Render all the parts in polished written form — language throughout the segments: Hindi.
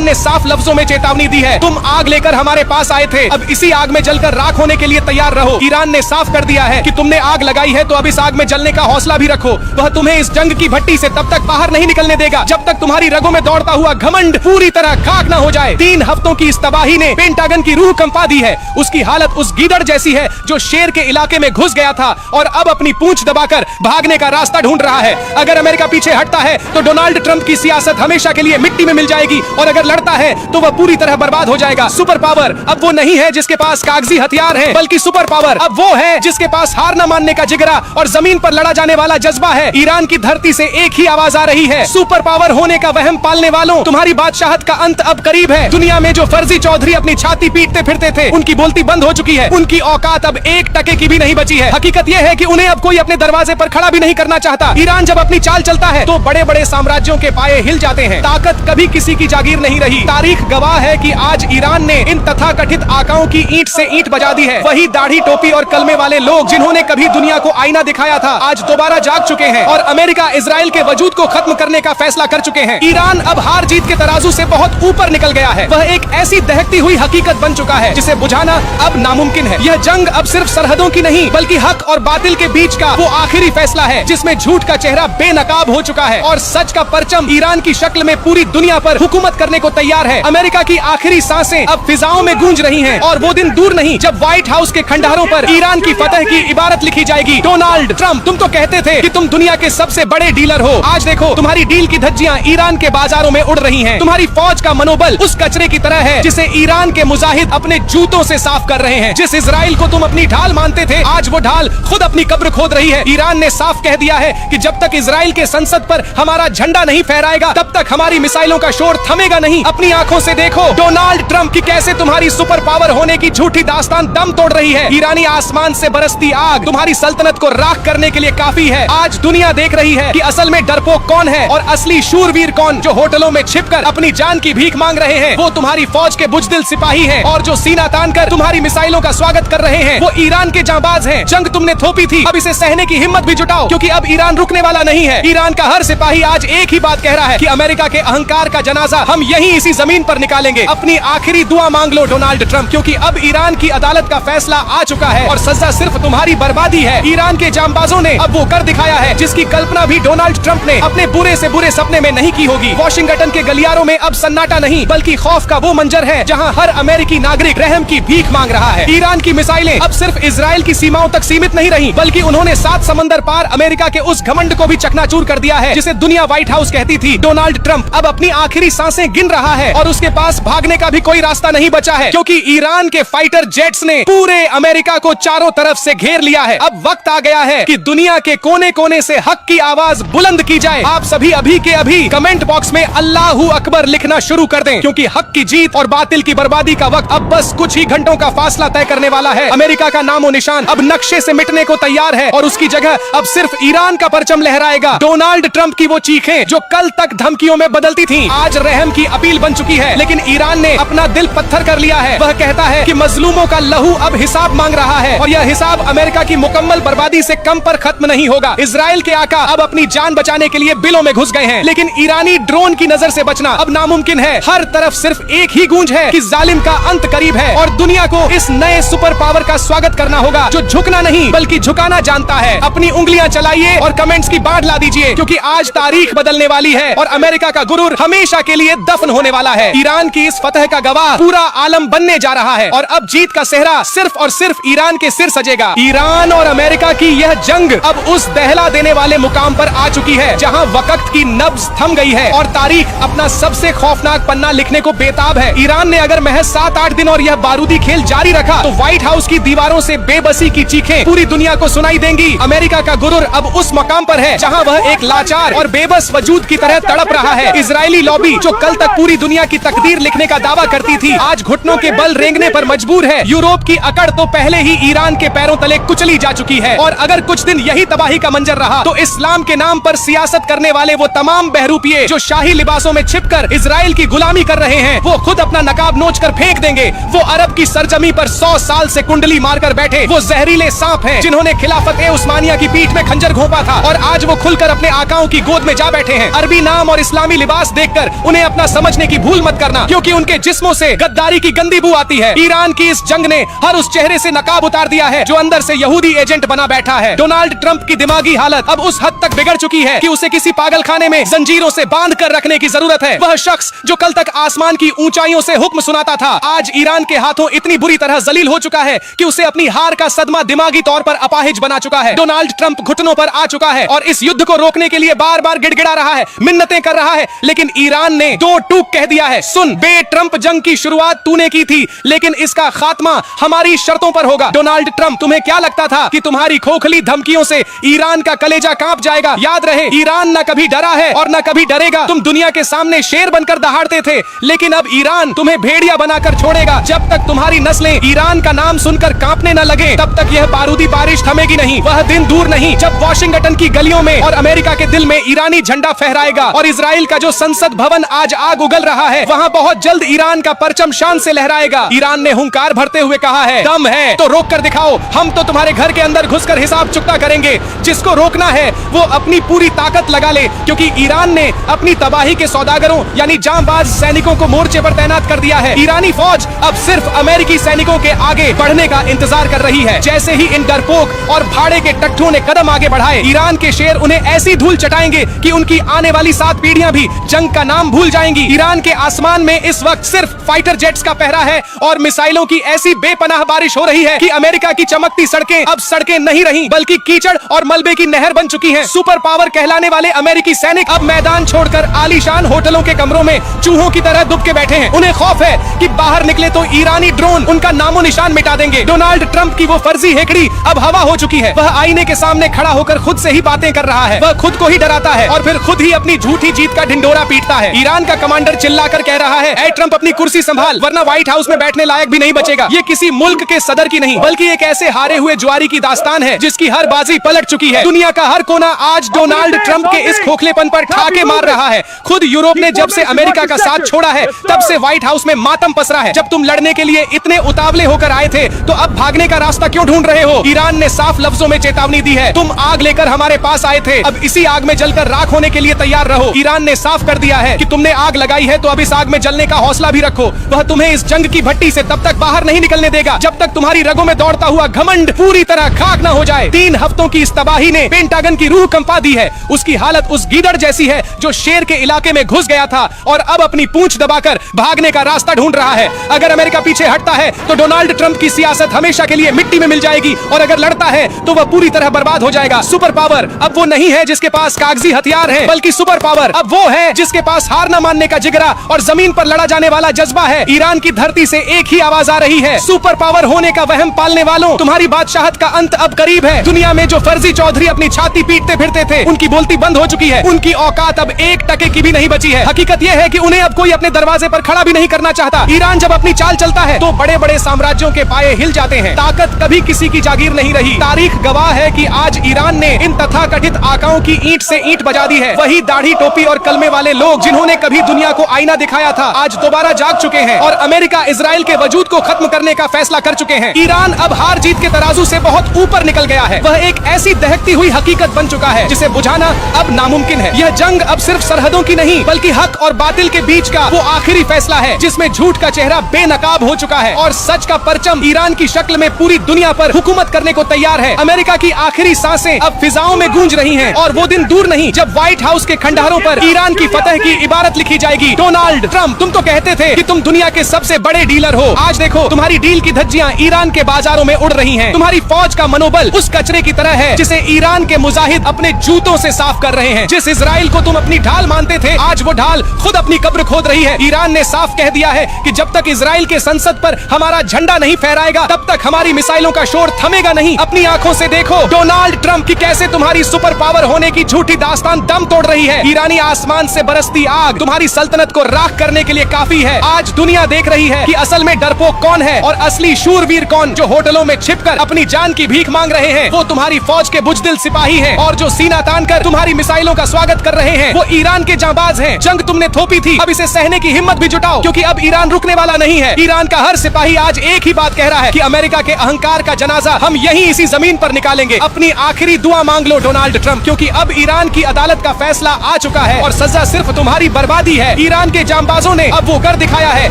ईरान ने साफ लफ्जों में चेतावनी दी है, तुम आग लेकर हमारे पास आए थे, अब इसी आग में जलकर राख होने के लिए तैयार रहो। ईरान ने साफ कर दिया है कि तुमने आग लगाई है तो अब इस आग में जलने का हौसला भी रखो। वह तुम्हें इस जंग की भट्टी से तब तक बाहर नहीं निकलने देगा जब तक तुम्हारी रगों में दौड़ता हुआ घमंड पूरी तरह खाक न हो जाए। 3 हफ्तों की इस तबाही ने पेंटागन की रूह कंपा दी है। उसकी हालत उस गीदड़ जैसी है जो शेर के इलाके में घुस गया था और अब अपनी पूंछ दबाकर भागने का रास्ता ढूंढ रहा है। अगर अमेरिका पीछे हटता है तो डोनाल्ड ट्रंप की सियासत हमेशा के लिए मिट्टी में मिल जाएगी और अगर लड़ता है तो वह पूरी तरह बर्बाद हो जाएगा। सुपर पावर अब वो नहीं है जिसके पास कागजी हथियार है, बल्कि सुपर पावर अब वो है जिसके पास हार न मानने का जिगरा और जमीन पर लड़ा जाने वाला जज्बा है। ईरान की धरती से एक ही आवाज आ रही है, सुपर पावर होने का वहम पालने वालों, तुम्हारी बादशाहत का अंत अब करीब है। दुनिया में जो फर्जी चौधरी अपनी छाती पीटते फिरते थे उनकी बोलती बंद हो चुकी है, उनकी औकात अब 1 टके की भी नहीं बची है। हकीकत यह है कि उन्हें अब कोई अपने दरवाजे पर खड़ा भी नहीं करना चाहता। ईरान जब अपनी चाल चलता है तो बड़े बड़े साम्राज्यों के पाए हिल जाते हैं। ताकत कभी किसी की जागीर नहीं रही। तारीख गवाह है कि आज ईरान ने इन तथाकथित आकाओं की ईंट से ईंट बजा दी है। वही दाढ़ी टोपी और कलमे वाले लोग जिन्होंने कभी दुनिया को आईना दिखाया था आज दोबारा जाग चुके हैं और अमेरिका इजराइल के वजूद को खत्म करने का फैसला कर चुके हैं। ईरान अब हार जीत के तराजू से बहुत ऊपर निकल गया है। वह एक ऐसी दहकती हुई हकीकत बन चुका है जिसे बुझाना अब नामुमकिन है। यह जंग अब सिर्फ सरहदों की नहीं बल्कि हक और बातिल के बीच का वो आखिरी फैसला है जिसमें झूठ का चेहरा बेनकाब हो चुका है और सच का परचम ईरान की शक्ल में पूरी दुनिया पर हुकूमत करने को तैयार है। अमेरिका की आखिरी सांसें अब फिजाओं में गूंज रही हैं और वो दिन दूर नहीं जब व्हाइट हाउस के खंडहरों पर ईरान की फतह की इबारत लिखी जाएगी। डोनाल्ड ट्रंप, तुम तो कहते थे कि तुम दुनिया के सबसे बड़े डीलर हो। आज देखो तुम्हारी डील की धज्जियां ईरान के बाजारों में उड़ रही हैं। तुम्हारी फौज का मनोबल उस कचरे की तरह है जिसे ईरान के मुजाहिद अपने जूतों से साफ कर रहे हैं। जिस इजराइल को तुम अपनी ढाल मानते थे आज वो ढाल खुद अपनी कब्र खोद रही है। ईरान ने साफ कह दिया है कि जब तक इजराइल के संसद पर हमारा झंडा नहीं फहराएगा तब तक हमारी मिसाइलों का शोर थमेगा नहीं। अपनी आंखों से देखो डोनाल्ड ट्रंप की कैसे तुम्हारी सुपर पावर होने की झूठी दास्तान दम तोड़ रही है। ईरानी आसमान से बरसती आग तुम्हारी सल्तनत को राख करने के लिए काफी है। आज दुनिया देख रही है कि असल में डरपोक कौन है और असली शूरवीर कौन। जो होटलों में छिपकर अपनी जान की भीख मांग रहे हैं वो तुम्हारी फौज के बुजदिल सिपाही हैं और जो सीना तान कर तुम्हारी मिसाइलों का स्वागत कर रहे हैं वो ईरान के जांबाज हैं। जंग तुमने थोपी थी, अब इसे सहने की हिम्मत भी जुटाओ क्योंकि अब ईरान रुकने वाला नहीं है। ईरान का हर सिपाही आज एक ही बात कह रहा है कि अमेरिका के अहंकार का जनाजा हम यहीं इसी जमीन पर निकालेंगे। अपनी आखिरी दुआ मांग लो डोनाल्ड ट्रंप, क्योंकि अब ईरान की अदालत का फैसला आ चुका है और सजा सिर्फ तुम्हारी बर्बादी है। ईरान के जांबाजों ने अब वो कर दिखाया है जिसकी कल्पना भी डोनाल्ड ट्रंप ने अपने बुरे से बुरे सपने में नहीं की होगी। वॉशिंगटन के गलियारों में अब सन्नाटा नहीं बल्कि खौफ का वो मंजर है जहाँ हर अमेरिकी नागरिक रहम की भीख मांग रहा है। ईरान की मिसाइलें अब सिर्फ इजराइल की सीमाओं तक सीमित नहीं रही बल्कि उन्होंने 7 समंदर पार अमेरिका के उस घमंड को भी चकनाचूर कर दिया है जिसे दुनिया व्हाइट हाउस कहती थी। डोनाल्ड ट्रंप अब अपनी आखिरी सांसें गिन रहा है और उसके पास भागने का भी कोई रास्ता नहीं बचा है क्योंकि ईरान के फाइटर जेट्स ने पूरे अमेरिका को चारों तरफ से घेर लिया है। अब वक्त आ गया है कि दुनिया के कोने कोने से हक की आवाज बुलंद की जाए। आप सभी अभी के अभी कमेंट बॉक्स में अल्लाहू अकबर लिखना शुरू कर दें क्योंकि हक की जीत और बातिल की बर्बादी का वक्त अब बस कुछ ही घंटों का फासला तय करने वाला है। अमेरिका का नामो निशान अब नक्शे से मिटने को तैयार है और उसकी जगह अब सिर्फ ईरान का परचम लहराएगा। डोनाल्ड ट्रंप की वो चीखें जो कल तक धमकियों में बदलती थीं, आज रहम की अपील बन चुकी है। लेकिन ईरान ने अपना दिल पत्थर कर लिया है। वह कहता है कि मजलूमों का लहू अब हिसाब मांग रहा है और यह हिसाब अमेरिका की मुकम्मल बर्बादी से कम पर खत्म नहीं होगा। इजराइल के आका अब अपनी जान बचाने के लिए बिलों में घुस गए हैं लेकिन ईरानी ड्रोन की नजर से बचना अब नामुमकिन है। हर तरफ सिर्फ एक ही गूंज है कि जालिम का अंत करीब है और दुनिया को इस नए सुपर पावर का स्वागत करना होगा जो झुकना नहीं बल्कि झुकाना जानता है। अपनी उंगलियां चलाइए और कमेंट्स की बाढ़ ला दीजिए क्योंकि आज तारीख बदलने वाली है और अमेरिका का गुरूर हमेशा के लिए दफन होने वाला है। ईरान की इस फतह का गवाह पूरा आलम बनने जा रहा है और अब जीत का सेहरा सिर्फ और सिर्फ ईरान के सिर सजेगा। ईरान और अमेरिका की यह जंग अब उस दहला देने वाले मुकाम पर आ चुकी है जहां वक्त की नब्ज थम गई है और तारीख अपना सबसे खौफनाक पन्ना लिखने को बेताब है। ईरान ने अगर महज 7-8 दिन और यह बारूदी खेल जारी रखा तो व्हाइट हाउस की दीवारों से बेबसी की चीखें पूरी दुनिया को सुनाई देंगी। अमेरिका का गुरूर अब उस मकाम पर है जहां वह एक लाचार और बेबस वजूद की तरह तड़प रहा है। इजरायली लॉबी जो कल तक पूरी दुनिया की तकदीर लिखने का दावा करती थी आज घुटनों के बल रेंगने पर मजबूर है। यूरोप की अकड़ तो पहले ही ईरान के पैरों तले कुचली जा चुकी है और अगर कुछ दिन यही तबाही का मंजर रहा तो इस्लाम के नाम पर सियासत करने वाले वो तमाम बहरूपिये जो शाही लिबासों में छिपकर इजराइल की गुलामी कर रहे हैं वो खुद अपना नकाब नोच कर फेंक देंगे। वो अरब की सरजमी पर 100 साल से कुंडली मारकर बैठे वो जहरीले सांप हैं जिन्होंने खिलाफत उस्मानिया की पीठ में खंजर घोंपा था और आज वो खुलकर अपने आकाओं की गोद में जा बैठे हैं। अरबी नाम और इस्लामी लिबास देखकर उन्हें अपना समझ समझने की भूल मत करना, क्योंकि उनके जिस्मों से गद्दारी की गंदी बू आती है। ईरान की इस जंग ने हर उस चेहरे से नकाब उतार दिया है जो अंदर से यहूदी एजेंट बना बैठा है। डोनाल्ड ट्रंप की दिमागी हालत अब उस हद तक बिगड़ चुकी है कि उसे किसी पागल खाने में जंजीरों से बांध कर रखने की जरूरत है। वह शख्स जो कल तक आसमान की ऊंचाइयों से हुक्म सुनाता था, आज ईरान के हाथों इतनी बुरी तरह जलील हो चुका है कि उसे अपनी हार का सदमा दिमागी तौर पर अपाहिज बना चुका है। डोनाल्ड ट्रंप घुटनों पर आ चुका है और इस युद्ध को रोकने के लिए बार बार गिड़गिड़ा रहा है, मिन्नतें कर रहा है, लेकिन ईरान ने दो टूक कह दिया है। सुन बे, ट्रंप जंग की शुरुआत तूने की थी, लेकिन इसका खात्मा हमारी शर्तों पर होगा। डोनाल्ड ट्रंप, तुम्हें क्या लगता था कि तुम्हारी खोखली धमकियों से ईरान का कलेजा कांप जाएगा? याद रहे, ईरान न कभी डरा है और न कभी डरेगा। तुम दुनिया के सामने शेर बनकर दहाड़ते थे, लेकिन अब ईरान तुम्हें भेड़िया बनाकर छोड़ेगा। जब तक तुम्हारी नस्लें ईरान का नाम सुनकर कांपने न लगे, तब तक यह बारूदी बारिश थमेगी नहीं। वह दिन दूर नहीं जब वॉशिंगटन की गलियों में और अमेरिका के दिल में ईरानी झंडा फहराएगा। और इजराइल का जो संसद भवन आज आग उगल रहा है, वहाँ बहुत जल्द ईरान का परचम शान से लहराएगा। ईरान ने हुंकार भरते हुए कहा है, दम है तो रोक कर दिखाओ, हम तो तुम्हारे घर के अंदर घुसकर हिसाब चुकता करेंगे। जिसको रोकना है वो अपनी पूरी ताकत लगा ले, क्योंकि ईरान ने अपनी तबाही के सौदागरों यानी जांबाज सैनिकों को मोर्चे पर तैनात कर दिया है। ईरानी फौज अब सिर्फ अमेरिकी सैनिकों के आगे बढ़ने का इंतजार कर रही है। जैसे ही इन डरपोक और भाड़े के टट्ठुओं ने कदम आगे बढ़ाए, ईरान के शेर उन्हें ऐसी धूल चटाएंगे कि उनकी आने वाली 7 पीढ़ियां भी जंग का नाम भूल जाएंगी। ईरान के आसमान में इस वक्त सिर्फ फाइटर जेट्स का पहरा है और मिसाइलों की ऐसी बेपनाह बारिश हो रही है कि अमेरिका की चमकती सड़कें अब सड़कें नहीं रही, बल्कि कीचड़ और मलबे की नहर बन चुकी हैं। सुपर पावर कहलाने वाले अमेरिकी सैनिक अब मैदान छोड़कर आलीशान होटलों के कमरों में चूहों की तरह दुब के बैठे हैं। उन्हें खौफ है कि बाहर निकले तो ईरानी ड्रोन उनका नामो निशान मिटा देंगे। डोनाल्ड ट्रंप की वो फर्जी हेकड़ी अब हवा हो चुकी है। वह आईने के सामने खड़ा होकर खुद से ही बातें कर रहा है। वह खुद को ही डराता है और फिर खुद ही अपनी झूठी जीत का ढिंडोरा पीटता है। ईरान का कमांडर चिल्लाकर कह रहा है, ए ट्रंप अपनी कुर्सी संभाल, वरना व्हाइट हाउस में बैठने लायक भी नहीं बचेगा। ये किसी मुल्क के सदर की नहीं, बल्कि एक ऐसे हारे हुए जुआरी की दास्तान है जिसकी हर बाजी पलट चुकी है। दुनिया का हर कोना आज डोनाल्ड ट्रंप के इस खोखलेपन पर ठाके मार रहा है। खुद यूरोप ने जब से अमेरिका का साथ छोड़ा है, तब से व्हाइट हाउस में मातम पसरा है। जब तुम लड़ने के लिए इतने उतावले होकर आए थे, तो अब भागने का रास्ता क्यों ढूंढ रहे हो? ईरान ने साफ लफ्जों में चेतावनी दी है, तुम आग लेकर हमारे पास आए थे, अब इसी आग में जलकर राख होने के लिए तैयार रहो। ईरान ने साफ कर दिया है कि तुमने आग लगाई है तो अब इस आग में जलने का हौसला भी रखो। वह तुम्हें इस जंग की भट्टी से तब तक बाहर नहीं निकलने देगा जब तक तुम्हारी रगों में दौड़ता हुआ घमंड पूरी तरह खाक न हो जाए। 3 हफ्तों की इस तबाही ने पेंटागन की रूह कंपा दी है। उसकी हालत उस गीदड़ जैसी है जो शेर के इलाके में घुस गया था और अब अपनी पूंछ दबाकर भागने का रास्ता ढूंढ रहा है। अगर अमेरिका पीछे हटता है तो डोनाल्ड ट्रंप की सियासत हमेशा के लिए मिट्टी में मिल जाएगी, और अगर लड़ता है तो वह पूरी तरह बर्बाद हो जाएगा। सुपर पावर अब वो नहीं है जिसके पास कागजी हथियार है, बल्कि सुपर पावर अब वो है जिसके पास हार न मानने का जिगरा और जमीन पर लड़ा जाने वाला जज्बा है। ईरान की धरती से एक ही आवाज आ रही है, सुपर पावर होने का वहम पालने वालों, तुम्हारी बादशाहत का अंत अब करीब है। दुनिया में जो फर्जी चौधरी अपनी छाती पीटते फिरते थे, उनकी बोलती बंद हो चुकी है। उनकी औकात अब 1 टके की भी नहीं बची है। हकीकत यह है कि उन्हें अब कोई अपने दरवाजे पर खड़ा भी नहीं करना चाहता। ईरान जब अपनी चाल चलता है तो बड़े बड़े साम्राज्यों के पाये हिल जाते हैं। ताकत कभी किसी की जागीर नहीं रही। तारीख गवाह है कि आज ईरान ने इन तथाकथित आकाओं की ईंट से ईंट बजा दी है। वही दाढ़ी टोपी और कलमे वाले लोग जिन्होंने कभी दुनिया को आईना दिखाया था, आज दोबारा जाग चुके हैं और अमेरिका इजराइल के वजूद को खत्म करने का फैसला कर चुके हैं। ईरान अब हार जीत के तराजू से बहुत ऊपर निकल गया है। वह एक ऐसी दहकती हुई हकीकत बन चुका है जिसे बुझाना अब नामुमकिन है। यह जंग अब सिर्फ सरहदों की नहीं, बल्कि हक और बातिल के बीच का वो आखिरी फैसला है जिसमें झूठ का चेहरा बेनकाब हो चुका है और सच का परचम ईरान की शक्ल में पूरी दुनिया पर हुकूमत करने को तैयार है। अमेरिका की आखिरी सांसें अब फिजाओं में गूंज रही हैं और वो दिन दूर नहीं जब व्हाइट हाउस के खंडहरों पर ईरान की फतह की इबारत लिखी जाएगी। डोनाल्ड ट्रंप, तुम तो कहते थे कि तुम दुनिया के सबसे बड़े डीलर हो। आज देखो तुम्हारी डील की धज्जियां ईरान के बाजारों में उड़ रही हैं। तुम्हारी फौज का मनोबल उस कचरे की तरह है जिसे ईरान के मुजाहिद अपने जूतों से साफ कर रहे हैं। जिस इजराइल को तुम अपनी ढाल मानते थे, आज वो ढाल खुद अपनी कब्र खोद रही है। ईरान ने साफ कह दिया है कि जब तक इजराइल के संसद पर हमारा झंडा नहीं फहराएगा, तब तक हमारी मिसाइलों का शोर थमेगा नहीं। अपनी आंखों से देखो डोनाल्ड ट्रंप की कैसे तुम्हारी सुपर पावर होने की झूठी दास्तान दम तोड़ रही है। ईरानी आसमान से बरसती आग तुम्हारी सल्तनत को राख करने के लिए काफी है। आज दुनिया देख रही है कि असल में डरपोक कौन है और असली शूरवीर कौन। जो होटलों में छिपकर अपनी जान की भीख मांग रहे हैं, वो तुम्हारी फौज के बुजदिल सिपाही हैं, और जो सीना तान कर तुम्हारी मिसाइलों का स्वागत कर रहे हैं, वो ईरान के जांबाज हैं। जंग तुमने थोपी थी, अब इसे सहने की हिम्मत भी जुटाओ, क्योंकि अब ईरान रुकने वाला नहीं है। ईरान का हर सिपाही आज एक ही बात कह रहा है कि अमेरिका के अहंकार का जनाजा हम यहीं इसी जमीन पर निकालेंगे। अपनी आखिरी दुआ मांग लो डोनाल्ड ट्रंप, क्योंकि अब ईरान की अदालत का फैसला आ चुका है और सजा सिर्फ तुम्हारी बर्बादी है। है। ईरान के जांबाजों ने अब वो कर दिखाया है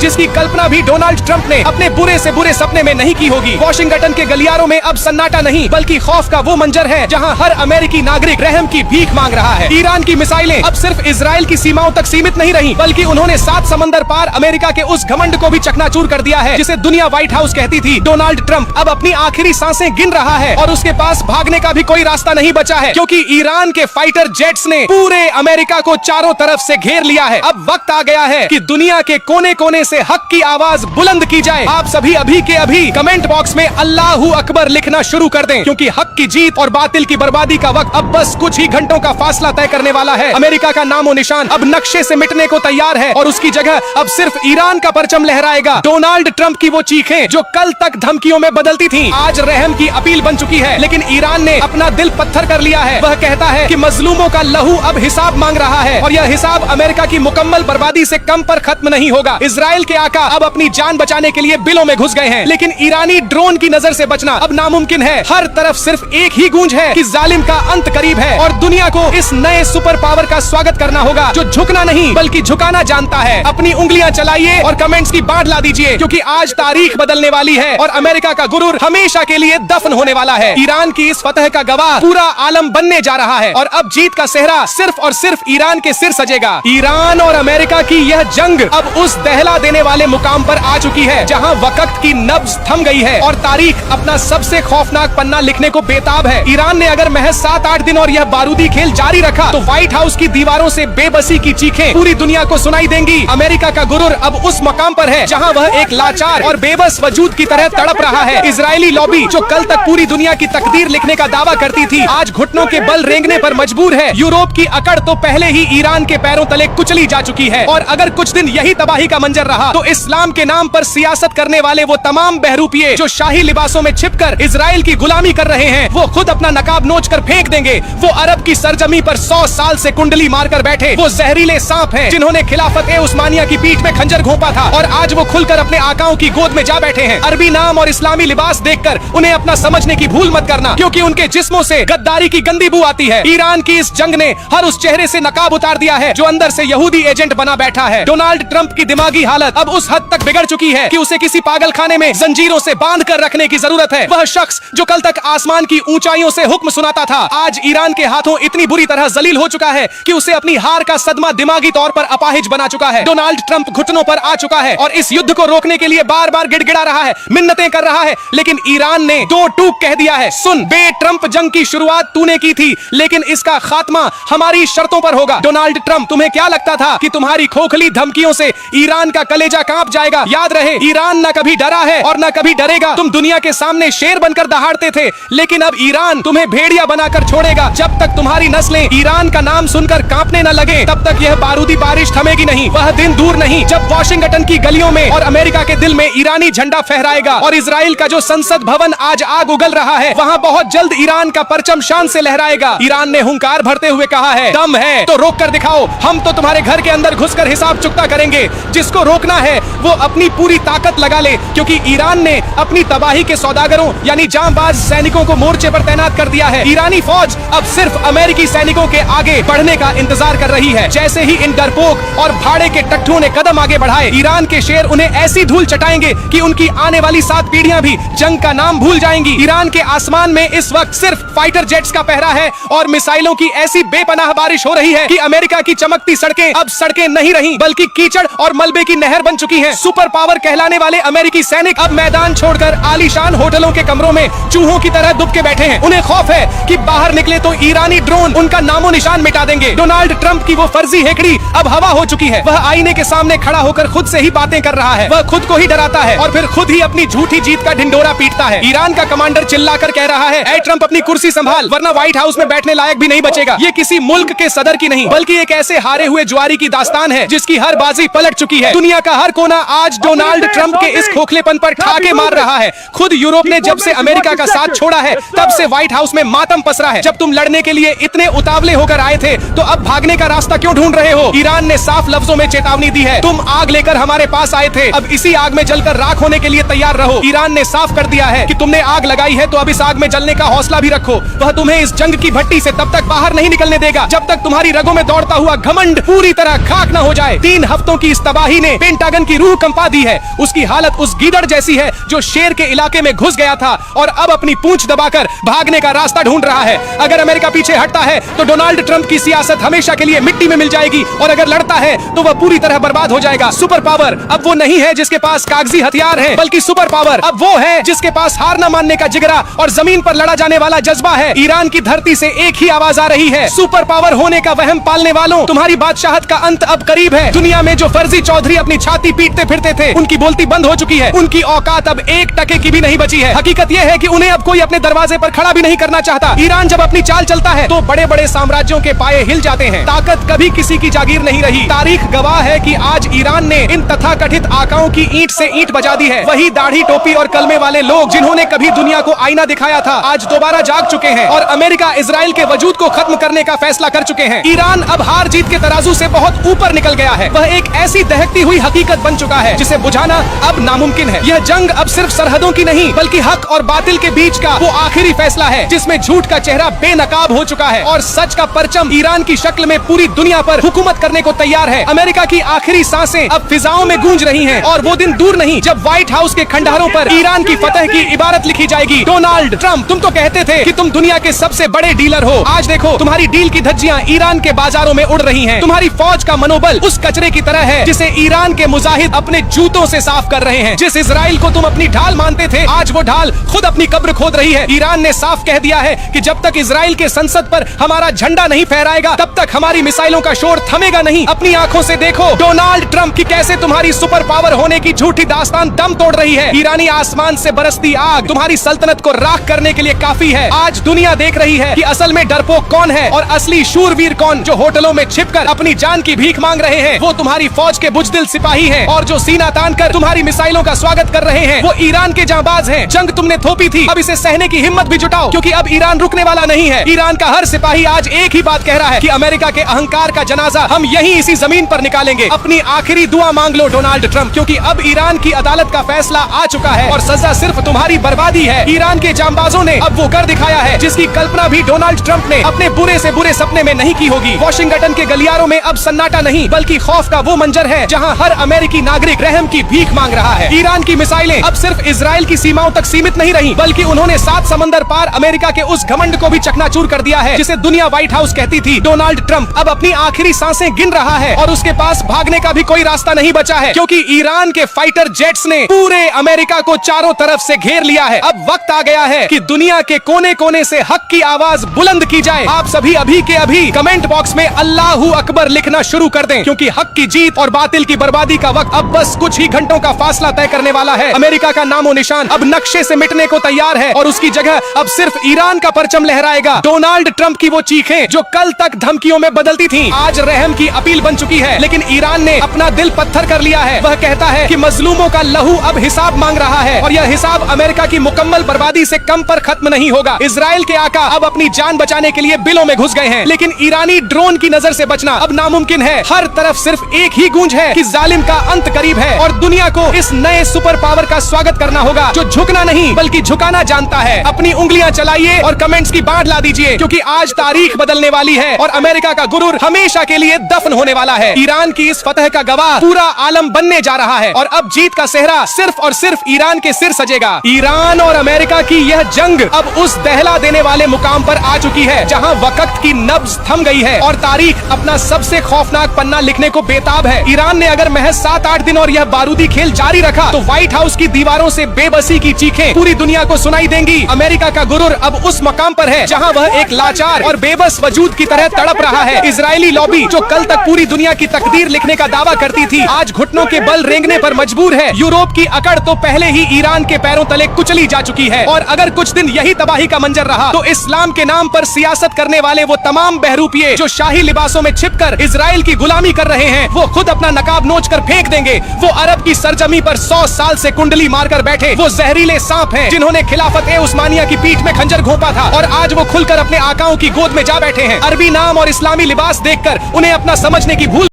जिसकी कल्पना भी डोनाल्ड ट्रंप ने अपने बुरे से बुरे सपने में नहीं की होगी। वॉशिंगटन के गलियारों में अब सन्नाटा नहीं बल्कि खौफ का वो मंजर है जहां हर अमेरिकी नागरिक रहम की भीख मांग रहा है। ईरान की मिसाइलें अब सिर्फ इजराइल की सीमाओं तक सीमित नहीं रही बल्कि उन्होंने 7 समंदर पार अमेरिका के उस घमंड को भी चकनाचूर कर दिया है जिसे दुनिया व्हाइट हाउस कहती थी। डोनाल्ड ट्रंप अब अपनी आखिरी सांसें गिन रहा है और उसके पास भागने का भी कोई रास्ता नहीं बचा है क्योंकि ईरान के फाइटर जेट्स ने पूरे अमेरिका को चारों तरफ से घेर लिया है। अब वक्त आ गया है कि दुनिया के कोने कोने से हक की आवाज बुलंद की जाए। आप सभी अभी के अभी कमेंट बॉक्स में अल्लाहू अकबर लिखना शुरू कर दें क्योंकि हक की जीत और बातिल की बर्बादी का वक्त अब बस कुछ ही घंटों का फासला तय करने वाला है। अमेरिका का नामो निशान अब नक्शे से मिटने को तैयार है और उसकी जगह अब सिर्फ ईरान का परचम लहराएगा। डोनाल्ड ट्रंप की वो चीखें जो कल तक धमकियों में बदलती थीं, आज रहम की अपील बन चुकी है। लेकिन ईरान ने अपना दिल पत्थर कर लिया है। वह कहता है कि मजलूमों का लहू अब हिसाब मांग रहा है और यह हिसाब अमेरिका की मुकम्मल बर्बादी से कम पर खत्म नहीं होगा। इजराइल के आका अब अपनी जान बचाने के लिए बिलों में घुस गए हैं लेकिन ईरानी ड्रोन की नजर से बचना अब नामुमकिन है। हर तरफ सिर्फ एक ही गूंज है कि जालिम का अंत करीब है और दुनिया को इस नए सुपर पावर का स्वागत करना होगा जो झुकना नहीं बल्कि झुकाना जानता है। अपनी उंगलियां चलाइए और कमेंट्स की बाढ़ ला दीजिए क्योंकि आज तारीख बदलने वाली है और अमेरिका का गुरूर हमेशा के लिए दफन होने वाला है। ईरान की इस फतह का गवाह पूरा आलम बनने जा रहा है और अब जीत का सेहरा सिर्फ और सिर्फ ईरान के सिर सजेगा। ईरान और अमेरिका की यह जंग अब उस दहला देने वाले मुकाम पर आ चुकी है जहां वक्त की नब्ज थम गई है और तारीख अपना सबसे खौफनाक पन्ना लिखने को बेताब है। ईरान ने अगर महज 7-8 दिन और यह बारूदी खेल जारी रखा तो व्हाइट हाउस की दीवारों से बेबसी की चीखें पूरी दुनिया को सुनाई देंगी। अमेरिका का गुरूर अब उस मकाम पर है जहां वह एक लाचार और बेबस वजूद की तरह तड़प रहा है। इजरायली लॉबी जो कल तक पूरी दुनिया की तकदीर लिखने का दावा करती थी आज घुटनों के बल रेंगने पर मजबूर है। यूरोप की अकड़ तो पहले ही ईरान के पैरों तले कुचली जा चुकी है और अगर कुछ दिन यही तबाही का मंजर रहा तो इस्लाम के नाम पर सियासत करने वाले वो तमाम बहरूपिये जो शाही लिबासों में छिपकर इजराइल की गुलामी कर रहे हैं वो खुद अपना नकाब नोच कर फेंक देंगे। वो अरब की सरजमी पर 100 साल से कुंडली मारकर बैठे वो जहरीले सांप हैं जिन्होंने खिलाफत ए उस्मानिया की पीठ में खंजर घोंपा था और आज वो खुलकर अपने आकाओं की गोद में जा बैठे हैं। अरबी नाम और इस्लामी लिबास देखकर उन्हें अपना समझने की भूल मत करना क्योंकि उनके जिस्मों से गद्दारी की गंदी बू आती है। ईरान की इस जंग ने हर उस चेहरे से नकाब उतार दिया है जो अंदर से यहूदी एजेंट बना बैठा है। डोनाल्ड ट्रंप की दिमागी हालत अब उस हद तक बिगड़ चुकी है कि उसे किसी पागल खाने में जंजीरों से बांध कर रखने की जरूरत है। वह शख्स जो कल तक आसमान की ऊंचाइयों से हुक्म सुनाता था आज ईरान के हाथों इतनी बुरी तरह जलील हो चुका है कि उसे अपनी हार का सदमा दिमागी तौर पर अपाहिज बना चुका है। डोनाल्ड ट्रंप घुटनों पर आ चुका है और इस युद्ध को रोकने के लिए बार बार गिड़गिड़ा रहा है, मिन्नतें कर रहा है लेकिन ईरान ने दो टूक कह दिया है। सुन बे ट्रंप, जंग की शुरुआत तूने की थी लेकिन इसका खात्मा हमारी शर्तों पर होगा। डोनाल्ड ट्रंप, तुम्हें क्या लगता था कि तुम्हारी खोखली धमकियों से ईरान का कलेजा कांप जाएगा? याद रहे ईरान न कभी डरा है और न कभी डरेगा। तुम दुनिया के सामने शेर बनकर दहाड़ते थे लेकिन अब ईरान तुम्हें भेड़िया बनाकर छोड़ेगा। जब तक तुम्हारी नस्लें ईरान का नाम सुनकर कांपने न लगे तब तक यह बारूदी बारिश थमेगी नहीं। वह दिन दूर नहीं जब वॉशिंगटन की गलियों में और अमेरिका के दिल में ईरानी झंडा फहराएगा और इजराइल का जो संसद भवन आज आग उगल रहा है वहां बहुत जल्द ईरान का परचम शान से लहराएगा। ईरान ने हुंकार भरते हुए कहा है दम है तो रोक कर दिखाओ, हम तो तुम्हारे घर के अंदर घुसकर हिसाब चुकता करेंगे। जिसको रोकना है वो अपनी पूरी ताकत लगा ले क्योंकि ईरान ने अपनी तबाही के सौदागरों यानी जांबाज सैनिकों को मोर्चे पर तैनात कर दिया है। ईरानी फौज अब सिर्फ अमेरिकी सैनिकों के आगे बढ़ने का इंतजार कर रही है। जैसे ही इन डरपोक और भाड़े के टट्ठुओं ने कदम आगे बढ़ाए ईरान के शेर उन्हें ऐसी धूल चटाएंगे कि उनकी आने वाली 7 पीढ़ियां भी जंग का नाम भूल जाएंगी। ईरान के आसमान में इस वक्त सिर्फ फाइटर जेट्स का पहरा है और मिसाइलों की ऐसी बेपनाह बारिश हो रही है कि अमेरिका की चमकती सड़कें अब सड़कें नहीं रही बल्कि कीचड़ और मलबे की नहर बन चुकी हैं। सुपर पावर कहलाने वाले अमेरिकी सैनिक अब मैदान छोड़कर आलीशान होटलों के कमरों में चूहों की तरह दुब के बैठे हैं। उन्हें खौफ है कि बाहर निकले तो ईरानी ड्रोन उनका नामो निशान मिटा देंगे। डोनाल्ड ट्रंप की वो फर्जी हेकड़ी अब हवा हो चुकी है। वह आईने के सामने खड़ा होकर खुद से ही बातें कर रहा है। वह खुद को ही डराता है और फिर खुद ही अपनी झूठी जीत का ढिंडोरा पीटता है। ईरान का कमांडर चिल्लाकर कह रहा है, ए ट्रंप अपनी कुर्सी संभाल वरना व्हाइट हाउस में बैठने लायक भी नहीं बचेगा। ये किसी मुल्क के सदर की नहीं बल्कि एक ऐसे हारे हुए जुआरी की दास्तान है जिसकी हर बाजी पलट चुकी है। दुनिया का हर कोना आज डोनाल्ड ट्रंप के इस खोखलेपन पर ठाके मार रहा है। खुद यूरोप ने जब से अमेरिका का साथ छोड़ा है तब से व्हाइट हाउस में मातम पसरा है। जब तुम लड़ने के लिए इतने उतावले होकर आए थे तो अब भागने का रास्ता क्यों ढूंढ रहे हो? ईरान ने साफ लफ्जों में चेतावनी दी है, तुम आग लेकर हमारे पास आए थे, अब इसी आग में जलकर राख होने के लिए तैयार रहो। ईरान ने साफ कर दिया है कि तुमने आग लगाई है तो अब इस आग में जलने का हौसला भी रखो। वह तुम्हें इस जंग की भट्टी से तब तक बाहर नहीं निकलने देगा जब तक तुम्हारी रगों में दौड़ता हुआ घमंड पूरी तरह खाक न हो जाए। 3 हफ्तों की इस तबाही ने पेंटागन की रूह कंपा दी है। उसकी हालत उस गीदड़ जैसी है जो शेर के इलाके में घुस गया था और अब अपनी पूंछ दबाकर भागने का रास्ता ढूंढ रहा है। अगर अमेरिका पीछे हटता है तो डोनाल्ड ट्रंप की सियासत हमेशा के लिए मिट्टी में मिल जाएगी और अगर लड़ता है तो वह पूरी तरह बर्बाद हो जाएगा। सुपर पावर अब वो नहीं है जिसके पास कागजी हथियार है, बल्कि सुपर पावर अब वो है जिसके पास हार न मानने का जिगरा और जमीन पर लड़ा जाने वाला जज्बा है। ईरान की धरती से एक ही आवाज आ रही है, सुपर पावर होने का वहम पालने वालों, तुम्हारी बादशाहत का अंत अब करीब है। दुनिया में जो फर्जी चौधरी अपनी छाती पीटते फिरते थे, उनकी बोलती बंद हो चुकी है। उनकी औकात अब 1% की भी नहीं बची है। हकीकत यह है कि उन्हें अब कोई अपने दरवाजे पर खड़ा भी नहीं करना चाहता। ईरान जब अपनी चाल चलता है तो बड़े बड़े साम्राज्यों के पाए हिल जाते हैं। ताकत कभी किसी की जागीर नहीं रही। तारीख गवाह है कि आज ईरान ने इन तथाकथित आकाओं की ईंट से ईंट बजा दी है। वही दाढ़ी टोपी और कलमे वाले लोग जिन्होंने कभी दुनिया को आईना दिखाया था, आज दोबारा जाग चुके हैं और अमेरिका इजराइल के वजूद को खत्म करने का फैसला कर चुके हैं। ईरान अब हार जीत के तराजू से बहुत ऊपर निकल गया है। वह एक ऐसी दहकती हुई हकीकत बन चुका है जिसे बुझाना अब नामुमकिन है। यह जंग अब सिर्फ सरहदों की नहीं बल्कि हक और बातिल के बीच का वो आखिरी फैसला है जिसमें झूठ का चेहरा बेनकाब हो चुका है और सच का परचम ईरान की शक्ल में पूरी दुनिया पर हुकूमत करने को तैयार है। अमेरिका की आखिरी सांसें अब फिजाओं में गूंज रही हैं और वो दिन दूर नहीं जब व्हाइट हाउस के खंडहरों पर ईरान की फतह की इबारत लिखी जाएगी। डोनाल्ड ट्रंप, तुम तो कहते थे कि तुम दुनिया के सबसे बड़े डीलर हो। आज देखो तुम्हारी डील की धज्जियां ईरान के बाजारों में उड़ रही हैं। तुम्हारी फौज का मनोबल उस कचरे की तरह है जिसे ईरान के मुजाहिद अपने जूतों से साफ कर रहे हैं। जिस इजराइल को तुम अपनी ढाल मानते थे, आज वो ढाल खुद अपनी कब्र खोद रही है। ईरान ने साफ कह दिया है कि जब तक इजराइल के संसद पर हमारा झंडा नहीं फहराएगा तब तक हमारी मिसाइलों का शोर थमेगा नहीं। अपनी आंखों से देखो डोनाल्ड ट्रंप की कैसे तुम्हारी सुपर पावर होने की झूठी दास्तान दम तोड़ रही है। ईरानी आसमान से बरसती आग तुम्हारी सल्तनत को राख करने के लिए काफी है। आज दुनिया देख रही है कि असल में डरपोक कौन है और असली शूरवीर कौन। जो होटलों में छिपकर अपनी जान की भीख मांग रहे हैं वो तुम्हारी फौज के बुजदिल सिपाही हैं और जो सीना तान कर तुम्हारी मिसाइलों का स्वागत कर रहे हैं वो ईरान के जांबाज हैं। जंग तुमने थोपी थी, अब इसे सहने की हिम्मत भी जुटाओ क्योंकि अब ईरान रुकने वाला नहीं है। ईरान का हर सिपाही आज एक ही बात कह रहा है कि अमेरिका के अहंकार का जनाजा हम यहीं इसी जमीन पर निकालेंगे। अपनी आखिरी दुआ मांग लो डोनाल्ड ट्रंप, क्योंकि अब ईरान की अदालत का फैसला आ चुका है और सजा सिर्फ तुम्हारी बर्बादी है। ईरान के जांबाजों ने अब वो कर दिखाया है जिसकी कल्पना भी डोनाल्ड ट्रंप ने अपने बुरे से बुरे सपने में नहीं की होगी। वॉशिंगटन के गलियारों में अब सन्नाटा नहीं बल्कि खौफ का वो मंजर है जहां हर अमेरिकी नागरिक रहम की भीख मांग रहा है। ईरान की मिसाइलें अब सिर्फ इजराइल की सीमाओं तक सीमित नहीं रही बल्कि उन्होंने 7 समंदर पार अमेरिका के उस घमंड को भी चकनाचूर कर दिया है जिसे दुनिया व्हाइट हाउस कहती थी। डोनाल्ड ट्रंप अब अपनी आखिरी सांसें गिन रहा है और उसके पास भागने का भी कोई रास्ता नहीं बचा है क्योंकि ईरान के फाइटर जेट्स ने पूरे अमेरिका को चारों तरफ से घेर लिया है। अब वक्त आ गया है कि दुनिया के कोने कोने से हक की आवाज बुलंद की जाए। आप सभी अभी के अभी कमेंट बॉक्स में अल्लाहू अकबर लिखना शुरू कर दें क्योंकि हक की जीत और बातिल की बर्बादी का वक्त अब बस कुछ ही घंटों का फासला तय करने वाला है। अमेरिका का नामो निशान अब नक्शे से मिटने को तैयार है और उसकी जगह अब सिर्फ ईरान का परचम लहराएगा। डोनाल्ड ट्रंप की वो चीखें जो कल तक धमकियों में बदलती थीं, आज रहम की अपील बन चुकी है। लेकिन ईरान ने अपना दिल पत्थर कर लिया है। वह कहता है कि मजलूमों का लहू अब हिसाब मांग रहा है और यह हिसाब अमेरिका की मुकम्मल बर्बादी से कम पर खत्म नहीं होगा। इजराइल के आका अब अपनी जान बचाने के लिए बिलों में घुस गए हैं लेकिन ईरानी ड्रोन की नजर से बचना अब नामुमकिन है। हर तरफ सिर्फ एक ही गूंज है कि जालिम का अंत करीब है और दुनिया को इस नए सुपर पावर का स्वागत करना होगा जो झुकना नहीं बल्कि झुकाना जानता है। अपनी उंगलियां चलाइए और कमेंट्स की बाढ़ ला दीजिए क्योंकि आज तारीख बदलने वाली है और अमेरिका का गुरूर हमेशा के लिए दफन होने वाला है। ईरान की इस फतह का गवाह पूरा आलम बनने जा रहा है और अब जीत का सेहरा सिर्फ और सिर्फ ईरान के सिर सजेगा। ईरान और अमेरिका की यह जंग अब उस दहला देने वाले मुकाम पर आ चुकी है जहां वक्त की नब्ज थम गई है और तारीख अपना सबसे खौफनाक पन्ना लिखने को बेताब है। ईरान ने अगर महज 7-8 दिन और यह बारूदी खेल जारी रखा तो व्हाइट हाउस की दीवारों से बेबसी की चीखें पूरी दुनिया को सुनाई देंगी। अमेरिका का गुरूर अब उस मकाम पर है जहां वह एक लाचार और बेबस वजूद की तरह तड़प रहा है। इजरायली लॉबी जो कल तक पूरी दुनिया की तकदीर लिखने का दावा करती थी आज घुटनों के बल रेंगने पर मजबूर है। यूरोप की अकड़ तो पहले ही ईरान के पैरों तले कुचली जा चुकी है और अगर कुछ दिन यही तबाही का मंजर रहा तो इस्लाम के नाम पर सियासत करने वाले वो तमाम बहरूपिये जो शाही लिबासों में छिपकर इजराइल की गुलामी कर रहे हैं वो खुद अपना नकाब नोच कर फेंक देंगे। वो अरब की सरजमी पर 100 साल से कुंडली मारकर बैठे वो जहरीले सांप हैं जिन्होंने खिलाफत-ए-उस्मानिया की पीठ में खंजर घोंपा था और आज वो खुलकर अपने आकाओं की गोद में जा बैठे हैं। अरबी नाम और इस्लामी लिबास देखकर उन्हें अपना समझने की भूल